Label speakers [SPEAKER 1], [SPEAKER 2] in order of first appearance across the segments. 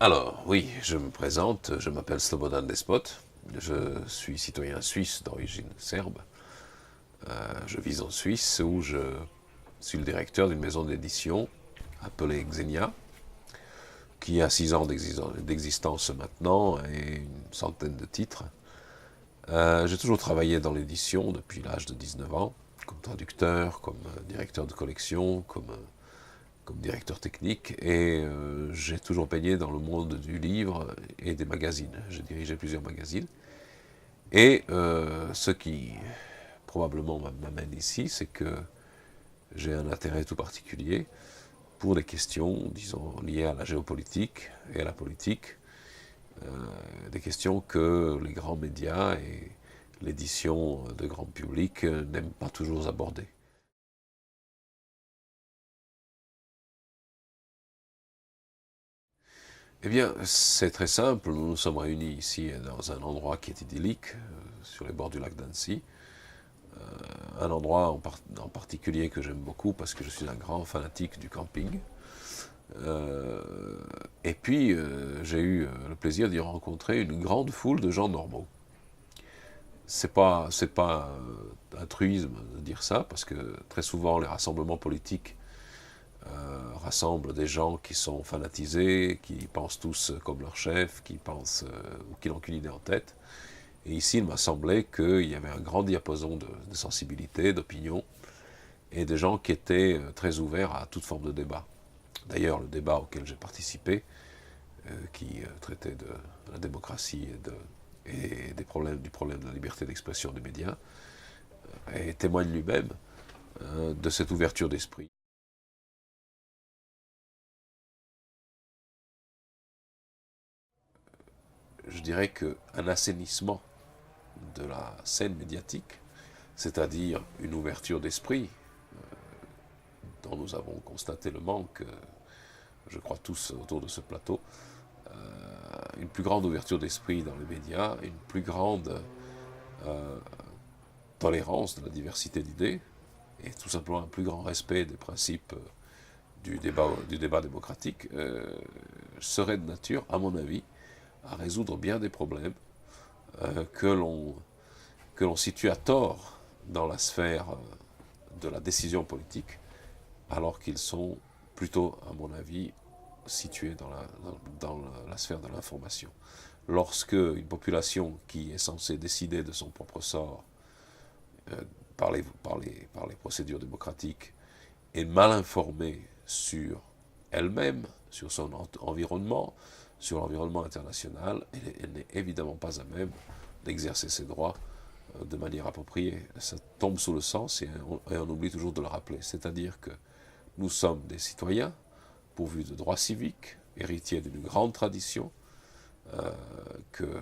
[SPEAKER 1] Alors, oui, je me présente, je m'appelle Slobodan Despot, je suis citoyen suisse d'origine serbe. Je vis en Suisse où je suis le directeur d'une maison d'édition appelée Xenia, qui a 6 ans d'existence maintenant et une centaine de titres. J'ai toujours travaillé dans l'édition depuis l'âge de 19 ans, comme traducteur, comme directeur de collection, comme directeur technique, et j'ai toujours baigné dans le monde du livre et des magazines. J'ai dirigé plusieurs magazines. Et ce qui probablement m'amène ici, c'est que j'ai un intérêt tout particulier pour les questions, disons, liées à la géopolitique et à la politique, des questions que les grands médias et l'édition de grand public n'aiment pas toujours aborder. Eh bien, c'est très simple. Nous nous sommes réunis ici dans un endroit qui est idyllique, sur les bords du lac d'Annecy. Un endroit en particulier que j'aime beaucoup parce que je suis un grand fanatique du camping. Et puis, j'ai eu le plaisir d'y rencontrer une grande foule de gens normaux. C'est pas un truisme de dire ça, parce que très souvent, les rassemblements politiques rassemblent des gens qui sont fanatisés, qui pensent tous comme leur chef, qui pensent ou qui n'ont qu'une idée en tête. Et ici, il m'a semblé qu'il y avait un grand diapason de sensibilité, d'opinion, et des gens qui étaient très ouverts à toute forme de débat. D'ailleurs, le débat auquel j'ai participé, qui traitait de la démocratie et du problème de la liberté d'expression des médias, et témoigne lui-même de cette ouverture d'esprit. Je dirais qu'un assainissement de la scène médiatique, c'est-à-dire une ouverture d'esprit, dont nous avons constaté le manque, je crois tous autour de ce plateau, une plus grande ouverture d'esprit dans les médias, une plus grande tolérance de la diversité d'idées, et tout simplement un plus grand respect des principes du débat démocratique, serait de nature, à mon avis, à résoudre bien des problèmes que l'on situe à tort dans la sphère de la décision politique, alors qu'ils sont plutôt, à mon avis, situés dans la sphère de l'information. Lorsque une population qui est censée décider de son propre sort par les procédures démocratiques est mal informée sur elle-même, sur son environnement, sur l'environnement international, elle n'est évidemment pas à même d'exercer ses droits de manière appropriée. Ça tombe sous le sens et on oublie toujours de le rappeler. C'est-à-dire que nous sommes des citoyens pourvus de droits civiques, héritiers d'une grande tradition euh, que,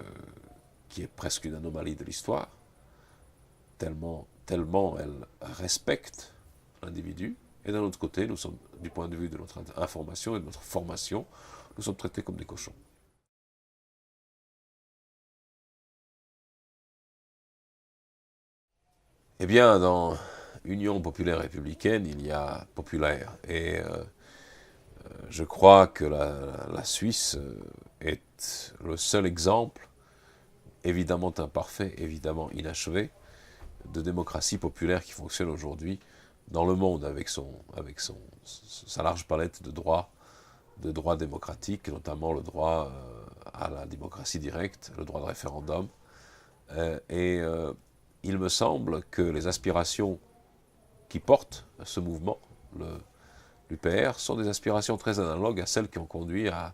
[SPEAKER 1] qui est presque une anomalie de l'histoire, tellement elle respecte l'individu. Et d'un autre côté, nous sommes, du point de vue de notre information et de notre formation, nous sommes traités comme des cochons. Eh bien, dans Union populaire républicaine, il y a populaire. Et je crois que la Suisse est le seul exemple, évidemment imparfait, évidemment inachevé, de démocratie populaire qui fonctionne aujourd'hui dans le monde avec sa large palette de droits démocratiques, notamment le droit à la démocratie directe, le droit de référendum. Et il me semble que les aspirations qui portent ce mouvement, l'UPR, sont des aspirations très analogues à celles qui ont conduit à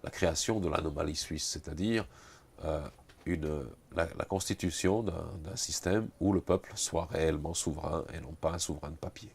[SPEAKER 1] la création de l'anomalie suisse, c'est-à-dire euh, la constitution d'un système où le peuple soit réellement souverain et non pas un souverain de papier.